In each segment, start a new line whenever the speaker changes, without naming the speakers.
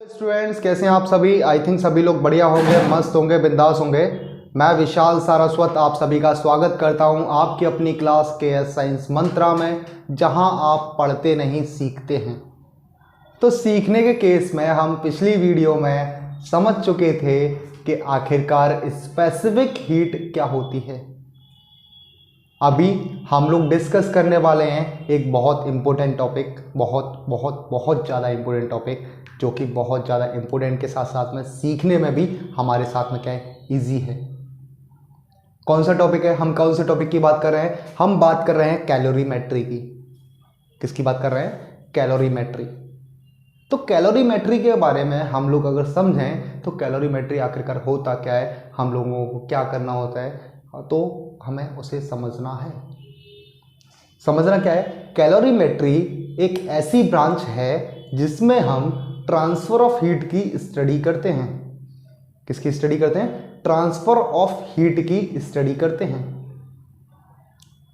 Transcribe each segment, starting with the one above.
Students, कैसे हैं आप सभी। आई थिंक सभी लोग बढ़िया होंगे, मस्त होंगे, बिंदास होंगे। मैं विशाल सारस्वत आप सभी का स्वागत करता हूं आपकी अपनी क्लास के साइंस मंत्रा में, जहां आप पढ़ते नहीं सीखते हैं। तो सीखने के केस में हम पिछली वीडियो में समझ चुके थे कि आखिरकार स्पेसिफिक हीट क्या होती है। अभी हम लोग डिस्कस करने वाले हैं एक बहुत इम्पोर्टेंट टॉपिक, बहुत बहुत बहुत ज़्यादा इम्पोर्टेंट टॉपिक, जो कि बहुत ज़्यादा इम्पोर्टेंट के साथ साथ में सीखने में भी हमारे साथ में क्या है, ईजी है। कौन सा टॉपिक है, हम कौन से टॉपिक की बात कर रहे हैं? हम बात कर रहे हैं कैलोरीमेट्री की। किसकी बात कर रहे हैं? कैलोरीमेट्री। तो कैलोरीमेट्री के बारे में हम लोग अगर समझें तो कैलोरीमेट्री आखिरकार होता क्या है, हम लोगों को क्या करना होता है, तो हमें उसे समझना है। समझना क्या है? कैलोरीमेट्री एक ऐसी ब्रांच है जिसमें हम ट्रांसफर ऑफ हीट की स्टडी करते हैं। किसकी स्टडी करते हैं? ट्रांसफर ऑफ हीट की स्टडी करते हैं।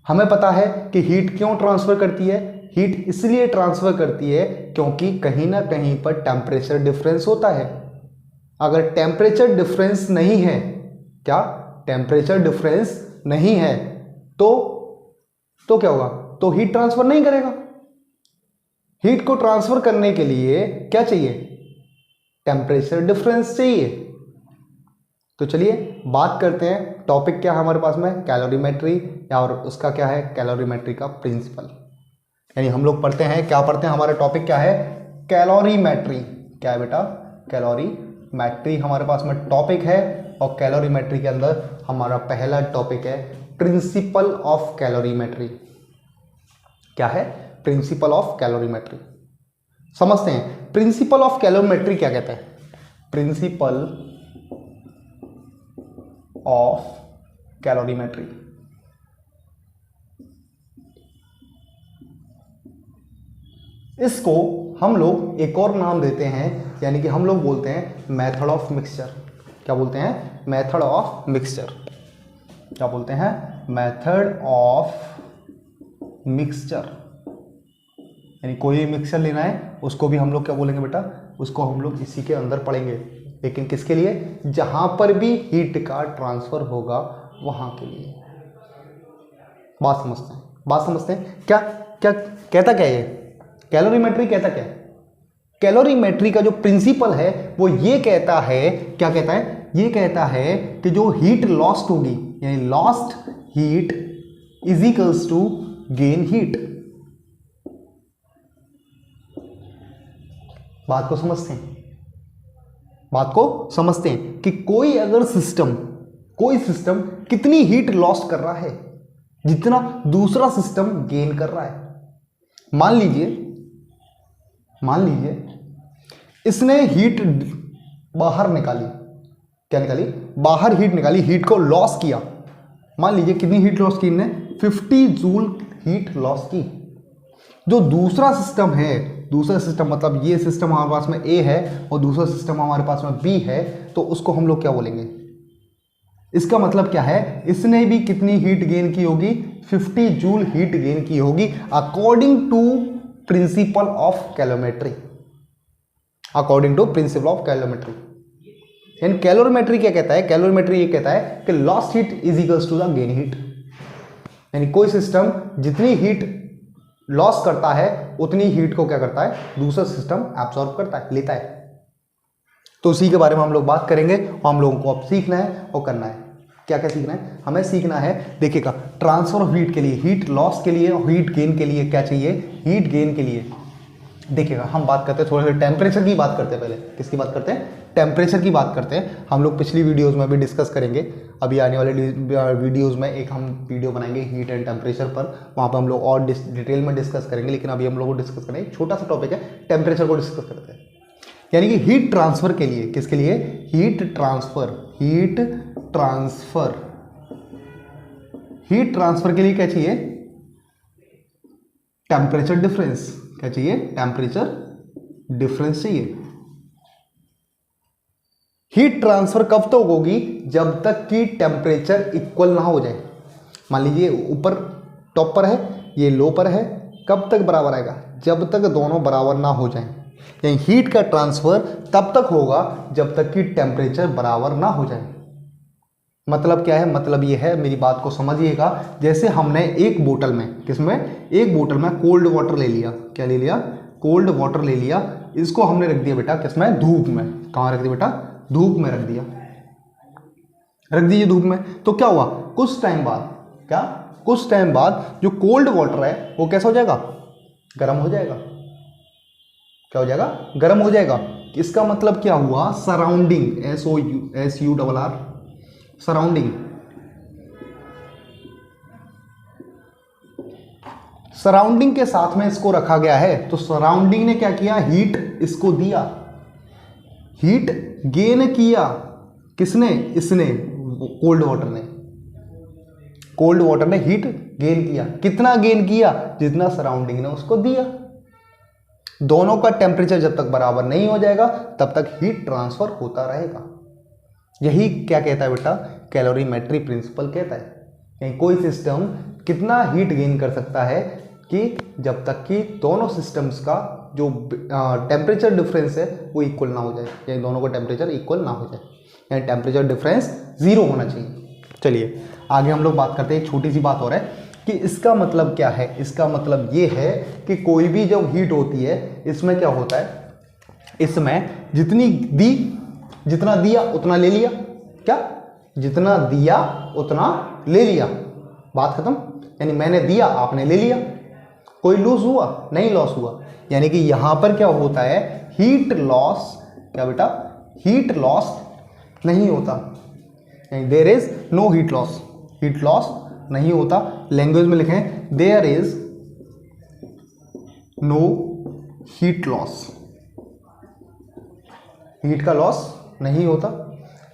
हमें पता है कि हीट क्यों ट्रांसफर करती है। हीट इसलिए ट्रांसफर करती है क्योंकि कहीं ना कहीं पर टेम्परेचर डिफरेंस होता है। अगर टेम्परेचर डिफरेंस नहीं है, क्या टेम्परेचर डिफरेंस नहीं है तो क्या होगा? तो हीट ट्रांसफर नहीं करेगा। हीट को ट्रांसफर करने के लिए क्या चाहिए? टेम्परेचर डिफरेंस चाहिए। तो चलिए बात करते हैं, टॉपिक क्या है हमारे पास में? कैलोरीमेट्री, और उसका क्या है? कैलोरीमेट्री का प्रिंसिपल। यानी हम लोग पढ़ते हैं, क्या पढ़ते हैं? हमारा टॉपिक क्या है? कैलोरीमेट्री। क्या है बेटा? कैलोरीमेट्री हमारे पास में टॉपिक है। और कैलोरीमेट्री के अंदर हमारा पहला टॉपिक है प्रिंसिपल ऑफ कैलोरीमेट्री। क्या है? Principal of calorimetry. समझते हैं प्रिंसिपल ऑफ कैलोरीमेट्री क्या कहता है। प्रिंसिपल ऑफ कैलोरीमेट्री, इसको हम लोग एक और नाम देते हैं, यानी कि हम लोग बोलते हैं मेथड ऑफ मिक्सचर। क्या बोलते हैं? Method of mixture. क्या बोलते हैं? Method of mixture. यानी कोई भी मिक्सचर लेना है उसको भी हम लोग क्या बोलेंगे बेटा? उसको हम लोग इसी के अंदर पढ़ेंगे, लेकिन किसके लिए? जहां पर भी हीट का ट्रांसफर होगा वहां के लिए। बात समझते हैं, बात समझते हैं। क्या क्या कहता क्या है कैलोरीमेट्री? कहता क्या है? कैलोरीमेट्री का जो प्रिंसिपल है वो ये कहता है, क्या कहता है? ये कहता है कि जो हीट लॉस्ट होगी, यानी lost heat is equals to gain heat. बात को समझते हैं, बात को समझते हैं कि कोई अगर सिस्टम कितनी हीट लॉस्ट कर रहा है, जितना दूसरा सिस्टम गेन कर रहा है। मान लीजिए इसने हीट बाहर निकाली। क्या निकाली? बाहर हीट निकाली, हीट को लॉस किया। मान लीजिए कितनी हीट लॉस की इनने? 50 जूल हीट लॉस की। जो दूसरा सिस्टम है, दूसरा सिस्टम मतलब ये सिस्टम हमारे पास में ए है और दूसरा सिस्टम हमारे पास में बी है, तो उसको हम लोग क्या बोलेंगे? इसका मतलब क्या है? इसने भी कितनी हीट गेन की होगी? 50 जूल हीट गेन की होगी, according to principle of calorimetry. According to principle of calorimetry. यानी कैलोरीमेट्री क्या कहता है? कैलोरीमेट्री ये कहता है कि lost heat is equals to the gain heat. यानी कोई सिस्टम जितनी हीट लॉस करता है उतनी हीट को क्या करता है? दूसरा सिस्टम एब्सॉर्ब करता है, लेता है। तो उसी के बारे में हम लोग बात करेंगे और हम लोगों को अब सीखना है और करना है। क्या क्या सीखना है? हमें सीखना है, देखिएगा, ट्रांसफर ऑफ हीट के लिए, हीट लॉस के लिए और हीट गेन के लिए क्या चाहिए? हीट गेन के लिए देखिएगा हम बात करते हैं थोड़ा सा टेम्परेचर की बात करते हैं। पहले किसकी बात करते हैं? टेम्परेचर की बात करते हैं। हम लोग पिछली वीडियोस में भी डिस्कस करेंगे। अभी आने वाले वीडियोस में एक हम वीडियो बनाएंगे हीट एंड टेम्परेचर पर, वहाँ पर हम लोग और डिटेल में डिस्कस करेंगे। लेकिन अभी हम लोग को डिस्कस करेंगे, छोटा सा टॉपिक है, टेम्परेचर को डिस्कस करते हैं। यानी कि हीट ट्रांसफर के लिए, किसके लिए? हीट ट्रांसफर के लिए क्या चाहिए? Temperature difference. क्या चाहिए? टेम्परेचर डिफरेंस चाहिए। हीट ट्रांसफर कब तक होगी? जब तक कि टेम्परेचर इक्वल ना हो जाए। मान लीजिए ऊपर टॉप पर है, ये लो पर है, कब तक बराबर आएगा? जब तक दोनों बराबर ना हो जाएं। यानी हीट का ट्रांसफर तब तक होगा जब तक कि टेम्परेचर बराबर ना हो जाए। मतलब क्या है, मतलब ये है, मेरी बात को समझिएगा। जैसे हमने एक बोतल में, किसमें, एक बोतल में कोल्ड वाटर ले लिया, क्या ले लिया, कोल्ड वाटर ले लिया, इसको हमने रख दिया बेटा किसमें, धूप में। कहाँ रख दिया बेटा, धूप में रख दिया, रख दीजिए धूप में। तो क्या हुआ, कुछ टाइम बाद, क्या, कुछ टाइम बाद जो कोल्ड वाटर है वो कैसा हो जाएगा, गर्म हो जाएगा। क्या हो जाएगा, गर्म हो जाएगा। इसका मतलब क्या हुआ, सराउंडिंग, SOUR, सराउंडिंग, सराउंडिंग के साथ में इसको रखा गया है। तो सराउंडिंग ने क्या किया, हीट इसको दिया, हीट गेन किया, किसने, इसने, कोल्ड वाटर ने, कोल्ड वाटर ने हीट गेन किया। कितना गेन किया, जितना सराउंडिंग ने उसको दिया। दोनों का टेम्परेचर जब तक बराबर नहीं हो जाएगा तब तक हीट ट्रांसफर होता रहेगा। यही क्या कहता है बेटा, कैलोरीमेट्री प्रिंसिपल कहता है। यानी कोई सिस्टम कितना हीट गेन कर सकता है कि जब तक कि दोनों सिस्टम्स का जो टेम्परेचर डिफरेंस है वो इक्वल ना हो जाए, यानी दोनों का टेम्परेचर इक्वल ना हो जाए, यानी टेम्परेचर डिफरेंस 0 होना चाहिए। चलिए आगे हम लोग बात करते हैं। एक छोटी सी बात हो रहा है कि इसका मतलब क्या है। इसका मतलब ये है कि कोई भी जब हीट होती है इसमें क्या होता है, इसमें जितना दिया उतना ले लिया, क्या, जितना दिया उतना ले लिया, बात खत्म। यानी मैंने दिया, आपने ले लिया, कोई लॉस हुआ, नहीं लॉस हुआ। यानी कि यहां पर क्या होता है, हीट लॉस, क्या बेटा, हीट लॉस नहीं होता, यानी there is no heat loss, heat loss नहीं होता। लैंग्वेज में लिखें, there is no heat loss, heat का लॉस नहीं होता।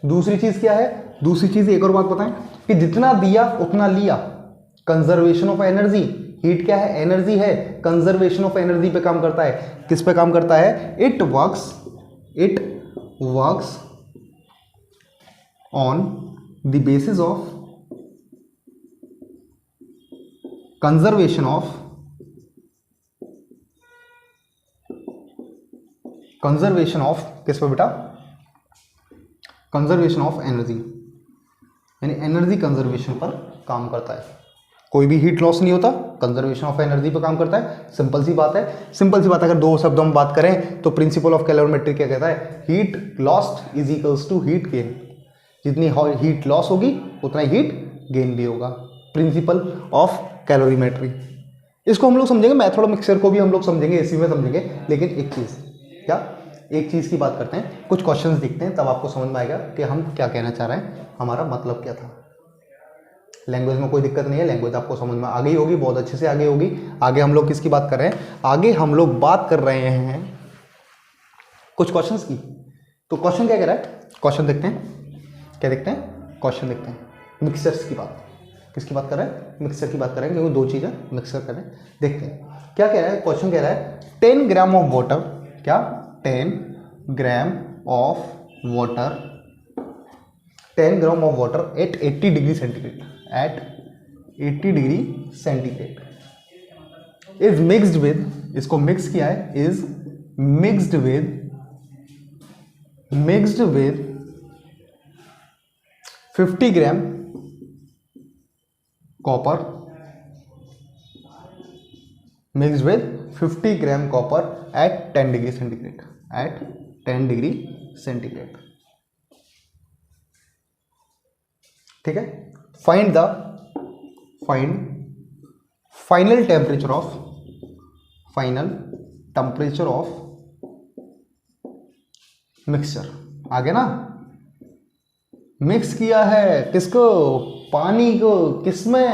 दूसरी चीज क्या है, दूसरी चीज एक और बात बताएं कि जितना दिया उतना लिया, कंजर्वेशन ऑफ एनर्जी। हीट क्या है, एनर्जी है, कंजर्वेशन ऑफ एनर्जी पे काम करता है। किस पे काम करता है, it works on the basis of conservation of किस पे बेटा, कंजर्वेशन ऑफ एनर्जी, यानी एनर्जी कंजर्वेशन पर काम करता है। कोई भी हीट लॉस नहीं होता, कंजर्वेशन ऑफ एनर्जी पर काम करता है। सिंपल सी बात है, सिंपल सी बात। अगर दो शब्दों में बात करें तो प्रिंसिपल ऑफ कैलोरीमेट्री क्या कहता है, heat lost is equals to heat gain. जितनी हीट लॉस होगी उतना हीट गेन भी होगा, प्रिंसिपल ऑफ कैलोरीमेट्री। इसको हम लोग समझेंगे, मेथड ऑफ मिक्सचर को भी हम लोग समझेंगे, इसी में समझेंगे। लेकिन एक चीज़, क्या, एक चीज़ की बात करते हैं, कुछ क्वेश्चंस देखते हैं, तब आपको समझ में आएगा कि हम क्या कहना चाह रहे हैं, हमारा मतलब क्या था। लैंग्वेज में कोई दिक्कत नहीं है, लैंग्वेज आपको समझ में आ गई होगी, बहुत अच्छे से आ गई होगी। आगे हम लोग किसकी बात कर रहे हैं, आगे हम लोग बात कर रहे हैं कुछ क्वेश्चंस की। तो क्वेश्चन क्या कह रहा है, क्वेश्चन देखते हैं, क्या देखते हैं, क्वेश्चन देखते हैं। मिक्सचर्स की बात, किसकी बात कर रहे हैं, मिक्सचर की बात कर रहे हैं, क्योंकि दो चीज़ें मिक्सचर कर रहे हैं। देखते हैं क्या कह रहा है, क्वेश्चन कह रहा है 10 ग्राम ऑफ वाटर, क्या, 10 gram of water, 10 gram of water at 80 degree centigrade, at 80 degree centigrade is mixed with, इसको मिक्स किया है, is mixed with 50 gram copper, mixed with 50 gram copper at 10 degree centigrade, at 10 degree centigrade. ठीक है, find final temperature of mixture. आगे ना, mix किया है किसको, पानी को, किसमें,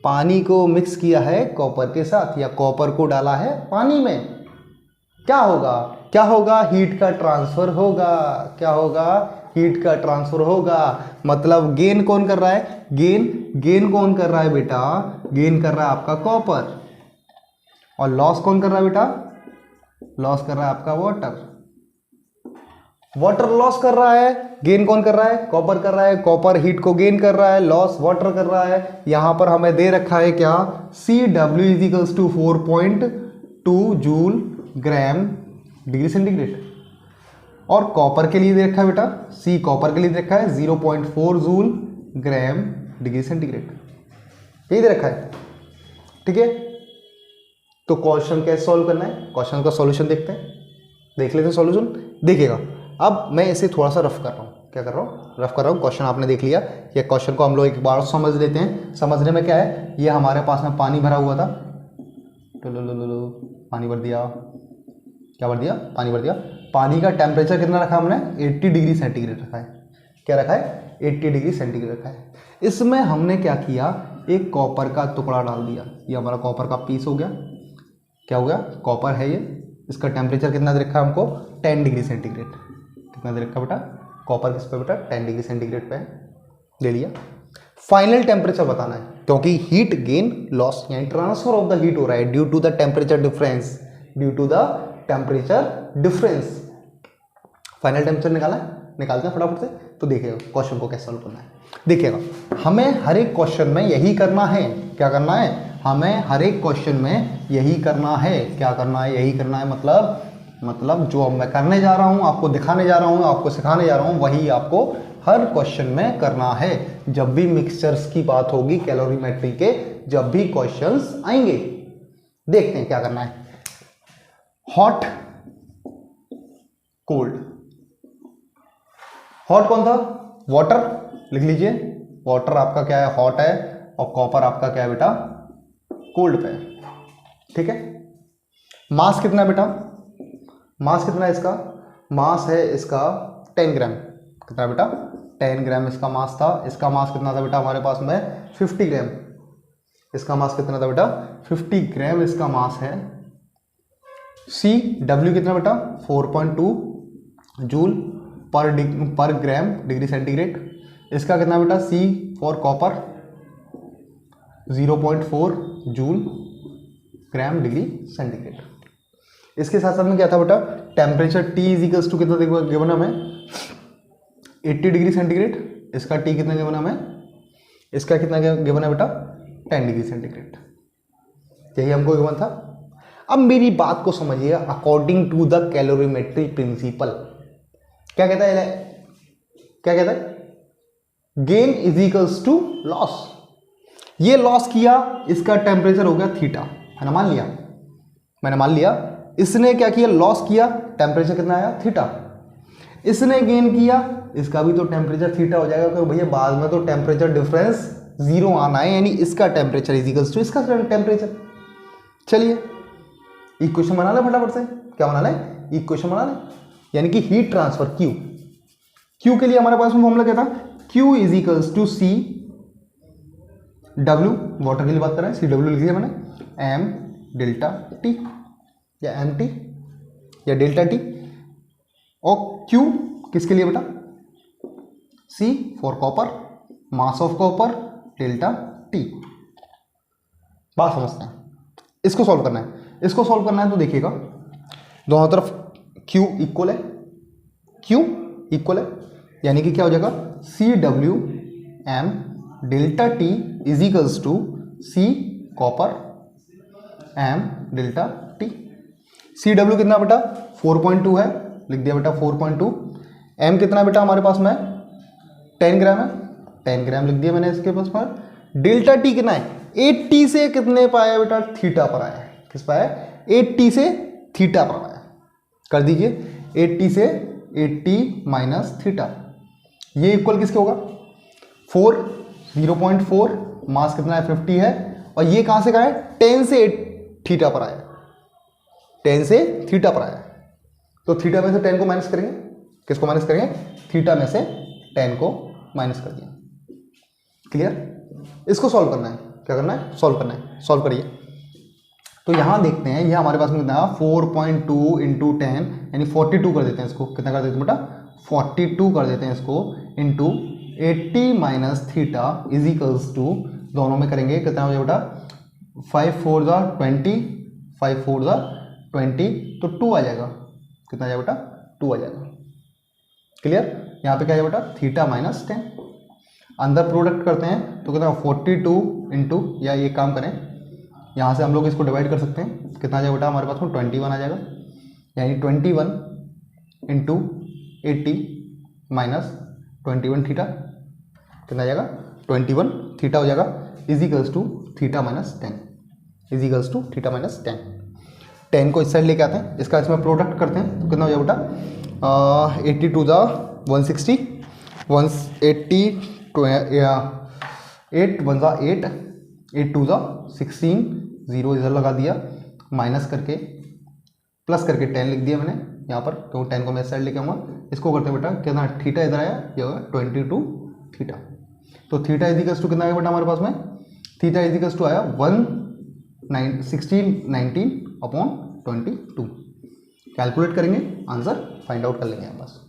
पानी को मिक्स किया है कॉपर के साथ, या कॉपर को डाला है पानी में। क्या होगा, क्या होगा, हीट का ट्रांसफर होगा। क्या होगा, हीट का ट्रांसफर होगा। मतलब गेन कौन कर रहा है, गेन कौन कर रहा है बेटा, गेन कर रहा है आपका कॉपर, और लॉस कौन कर रहा है बेटा, लॉस कर रहा है आपका वाटर लॉस कर रहा है। गेन कौन कर रहा है, कॉपर कर रहा है, कॉपर हीट को गेन कर रहा है, लॉस वाटर कर रहा है। यहां पर हमें दे रखा है क्या, CW is equals to 4.2 joule gram degree centigrade. और कॉपर के लिए दे रखा है बेटा, सी कॉपर के लिए दे रखा है 0.4 जूल ग्राम डिग्री सेंटीग्रेड, यही दे रखा है। ठीक है, तो क्वेश्चन कैसे सॉल्व करना है, क्वेश्चन का सॉल्यूशन देखते हैं, देख लेते हैं सॉल्यूशन। देखिएगा, अब मैं इसे थोड़ा सा रफ कर रहा हूँ, क्या कर रहा हूँ, रफ कर रहा हूँ। क्वेश्चन आपने देख लिया, ये क्वेश्चन को हम लोग एक बार समझ लेते हैं। समझने में क्या है, ये हमारे पास में पानी भरा हुआ था, पानी भर दिया, क्या भर दिया, पानी भर दिया। पानी का टेम्परेचर कितना रखा हमने, 80 डिग्री सेंटीग्रेड रखा है। क्या रखा है, 80 डिग्री सेंटीग्रेड रखा है। इसमें हमने क्या किया, एक कॉपर का टुकड़ा डाल दिया, ये हमारा कॉपर का पीस हो गया। क्या हो गया, कॉपर है ये, इसका टेम्परेचर कितना दे रखा है हमको, 10 डिग्री सेंटीग्रेड। कितना दे रखा बेटा, कॉपर किस पे बेटा, 10 डिग्री सेंटीग्रेड पे है, ले लिया। फाइनल टेम्परेचर बताना है, क्योंकि हीट गेन लॉस यानी ट्रांसफर ऑफ द हीट हो रहा है due to the temperature difference, due to the temperature difference. Final temperature निकाला है, निकालते हैं फटाफट से। तो देखिएगा क्वेश्चन को कैसे सॉल्व करना है। देखिएगा, हमें हर एक क्वेश्चन में यही करना है, क्या करना है, हमें हर एक क्वेश्चन में यही करना है। क्या करना है, यही करना है, मतलब जो मैं करने जा रहा हूँ, आपको दिखाने जा रहा हूँ, आपको सिखाने जा रहा हूँ, वही आपको हर क्वेश्चन में करना है। जब भी मिक्सचर्स की बात होगी, कैलोरीमेट्री के जब भी क्वेश्चंस आएंगे, देखते हैं क्या करना है। हॉट कोल्ड, हॉट कौन था, वाटर, लिख लीजिए, वाटर आपका क्या है, हॉट है, और कॉपर आपका क्या है बेटा, कोल्ड पे है। ठीक है, मास कितना है बेटा, मास कितना है इसका, मास है इसका 10 ग्राम। कितना बेटा, 10 ग्राम इसका मास था। इसका मास कितना था बेटा हमारे पास में, 50 ग्राम। इसका मास कितना था बेटा, 50 ग्राम इसका मास है। सी डब्ल्यू कितना बेटा, 4.2 जूल पर ग्राम डिग्री सेंटीग्रेड। इसका कितना बेटा, C for copper 0.4 joule gram degree centigrade. इसके साथ साथ में क्या था बेटा, temperature T is equals to कितना गिवन हमें, 80 डिग्री सेंटीग्रेड। इसका T कितना गिवन हमें, इसका कितना गिवन है बेटा, 10 डिग्री सेंटीग्रेड, यही हमको गिवन था। अब मेरी बात को समझिए, according to the calorimetry principle क्या कहता है, क्या कहता है, gain is equals to loss. ये लॉस किया, इसका टेम्परेचर हो गया थीटा, है ना, मान लिया, मैंने मान लिया। इसने क्या किया, लॉस किया, टेम्परेचर कितना आया, थीटा। इसने गेन किया, इसका भी तो टेम्परेचर थीटा हो जाएगा, क्योंकि भैया बाद में तो टेम्परेचर डिफरेंस 0 आना है, यानी इसका टेम्परेचर इज इक्वल्स टू इसका टेम्परेचर। चलिए इक्वेशन बना ले फटाफट से, क्या बना ले, इक्वेशन बना ले, यानी कि हीट ट्रांसफर Q। Q के लिए हमारे पास में फॉर्मूला क्या था, Q is equals to C W, water के लिए बात कर रहे हैं, सी डब्ल्यू लिख दिया मैंने, एम डेल्टा टी या एम टी या डेल्टा टी, और Q किसके लिए बेटा, C for copper, mass of copper delta T. बात समझते हैं, इसको सॉल्व करना है। इसको सॉल्व करना है तो देखिएगा, दोनों तरफ Q इक्वल है, Q इक्वल है, यानी कि क्या हो जाएगा, C W M delta T is equals to C copper M delta T. C W कितना बेटा, 4.2 है, लिख दिया बेटा 4.2। एम कितना बेटा हमारे पास में 10 ग्राम है, 10 ग्राम लिख दिया मैंने इसके पास में। डेल्टा टी कितना है, 80 से कितने पाया बेटा, थीटा पर आया, किस पर आया, 80 से थीटा पर आया। कर दीजिए 80 से 80 माइनस थीटा, ये इक्वल किसके होगा, 4, 0.4, मास कितना है 50 है, और ये कहां से कहा है, 10 से थीटा पर आया, 10 से थीटा पर आया। तो थीटा में से 10 को माइनस करेंगे, किसको माइनस करेंगे, थीटा में से 10 को माइनस कर दिया। क्लियर, इसको सॉल्व करना है, क्या करना है, सॉल्व करना है, सॉल्व करिए। तो यहां देखते हैं, ये हमारे पास में कितना है, 4.2 इंटू 10 यानी 42 कर देते हैं इसको, कितना कर देते हैं बेटा, 42 कर देते हैं इसको, into 80 minus theta is equals to, दोनों में करेंगे कितना हो जाएगा बेटा, 5 4 ज़ा 20, 5 4 ज़ा 20, तो 2 आ जाएगा, कितना आ जाएगा बेटा, 2 आ जाएगा। क्लियर, यहाँ पे क्या है बेटा, थीटा माइनस 10, अंदर प्रोडक्ट करते हैं तो कितना 42 इंटू, या ये काम करें, यहाँ से हम लोग इसको डिवाइड कर सकते हैं, कितना आ जाएगा बेटा हमारे पास में 21 आ जाएगा, यानी 21 इंटू 80 माइनस 21 थीटा, कितना आ जाएगा 21 थीटा हो जाएगा, is equals to theta minus 10, is equals to theta minus 10। 10 को इस साइड लेके आते हैं, इसका इसमें प्रोडक्ट करते हैं तो कितना हो जाएगा बेटा 80 टू द 160, 180 8 1 ज़ा 8, 8 टू ज़ा 16, 0 इधर लगा दिया, माइनस करके प्लस करके 10 लिख दिया मैंने यहाँ पर, क्योंकि 10 को मैं इस साइड लेके आऊँगा। इसको करते हैं बेटा कितना, थीटा इधर आया, ये होगा 22 थीटा। तो थीटा इजिकल्स टू कितना आया बेटा हमारे पास में, थीटा इजिकल्स टू आया 1619 अपॉन 22। कैलकुलेट करेंगे, आंसर फाइंड आउट कर लेंगे हम बस।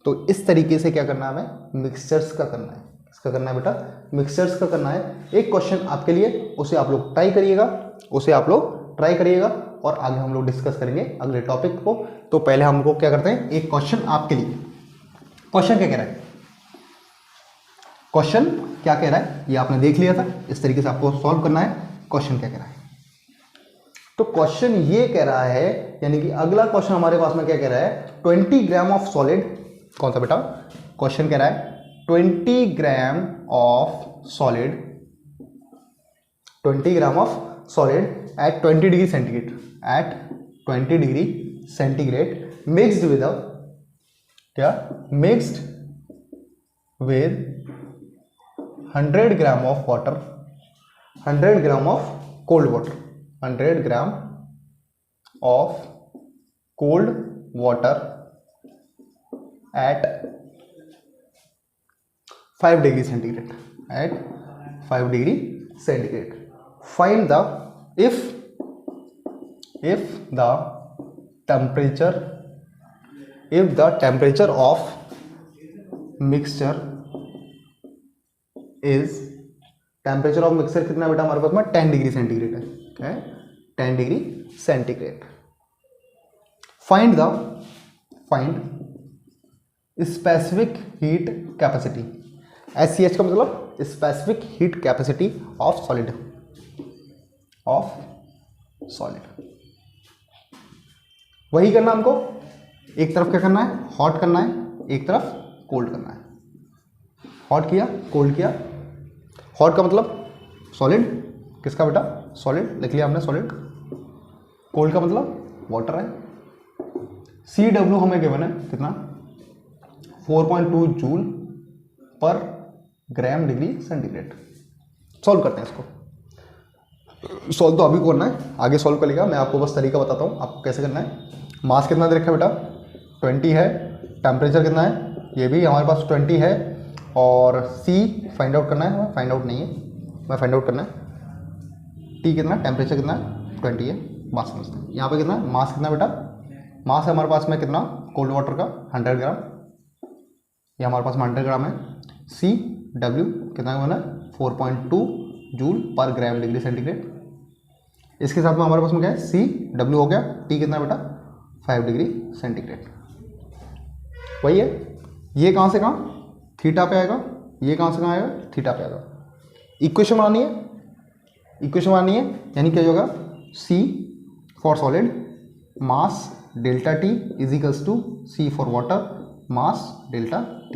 तो इस तरीके से क्या करना है हमें, मिक्सचर्स का करना है। इसका करना है बेटा मिक्सचर्स का करना है। एक क्वेश्चन आपके लिए, उसे आप लोग ट्राई करिएगा, और आगे हम लोग डिस्कस करेंगे अगले टॉपिक को। तो पहले हमको क्या करते हैं, एक क्वेश्चन आपके लिए। क्वेश्चन क्या कह रहा है, क्वेश्चन क्या कह रहा है ये आपने देख लिया था, इस तरीके से आपको सॉल्व करना है। क्वेश्चन क्या कह रहा है, तो क्वेश्चन ये कह रहा है, यानी कि अगला क्वेश्चन हमारे पास में क्या कह रहा है, 20 ग्राम ऑफ सॉलिड, कौन सा बेटा, क्वेश्चन कह रहा है 20 gram of solid, 20 gram of solid at 20 degree centigrade, at 20 degree centigrade mixed with क्या, mixed with 100 gram of water, 100 gram of cold water, 100 gram of cold water at 5 degree centigrade, at 5 degree centigrade. Find the if the temperature of mixture is, temperature of mixture कितना बेटा हमारे पास में 10 degree centigrade है, 10 degree centigrade. Find specific heat capacity, SCH का मतलब specific heat capacity of solid, वही करना हमको। एक तरफ क्या करना है, हॉट करना है, एक तरफ कोल्ड करना है। हॉट किया, कोल्ड किया। हॉट का मतलब सॉलिड, किसका बेटा, सॉलिड लिख लिया हमने, सॉलिड। कोल्ड का मतलब वाटर है। CW हमें गिवन है कितना, 4.2 जूल पर ग्राम डिग्री सेंटीग्रेड। सॉल्व करते हैं इसको। सॉल्व तो अभी करना है, आगे सॉल्व कर लेगा, मैं आपको बस तरीका बताता हूँ आपको कैसे करना है। मास कितना दे रखा है बेटा, 20 है। टेम्परेचर कितना है, ये भी हमारे पास 20 है। और C फाइंड आउट करना है, हमें फाइंड आउट नहीं है, हमें फाइंड आउट करना है। T कितना, टेम्परेचर कितना है, 20 है। मास समझते हैं यहाँ पे कितना है, मास कितना बेटा, मास है हमारे पास में कितना, कोल्ड वाटर का 100 ग्राम, ये हमारे पास में 100 ग्राम है। CW कितना होना है, 4.2 जूल पर ग्राम डिग्री सेंटीग्रेड। इसके साथ में हमारे पास में क्या है, CW हो गया। T कितना बेटा, 5 डिग्री सेंटीग्रेड। वही है, ये कहाँ से कहाँ, थीटा पे आएगा, ये कहाँ से कहाँ आएगा, थीटा पे आएगा। इक्वेशन बनानी है, यानी क्या होगा, C for solid mass delta T is equals to C for water mass delta T।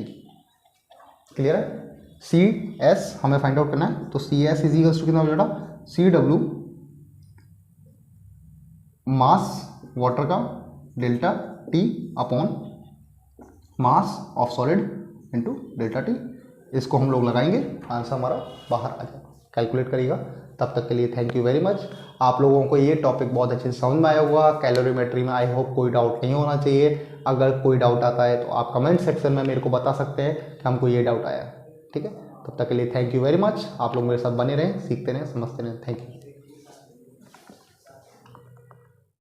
Clear है। CS हमें फाइंड आउट करना है, तो CS इज इक्वल्स टू कितना हो जाएगा, CW मास वाटर का delta T upon mass of solid into delta T। इसको हम लोग लगाएंगे, आंसर हमारा बाहर आ जाएगा। कैलकुलेट करिएगा। तब तक के लिए थैंक यू वेरी मच। आप लोगों को ये टॉपिक बहुत अच्छे से समझ में आया होगा। कैलोरीमेट्री में आई होप कोई डाउट नहीं होना चाहिए। अगर कोई डाउट आता है तो आप कमेंट सेक्शन में मेरे को बता सकते हैं कि हमको ये डाउट आया। ठीक है, तब तक के लिए थैंक यू वेरी मच। आप लोग मेरे साथ बने रहें, सीखते रहें, समझते रहें। Thank you.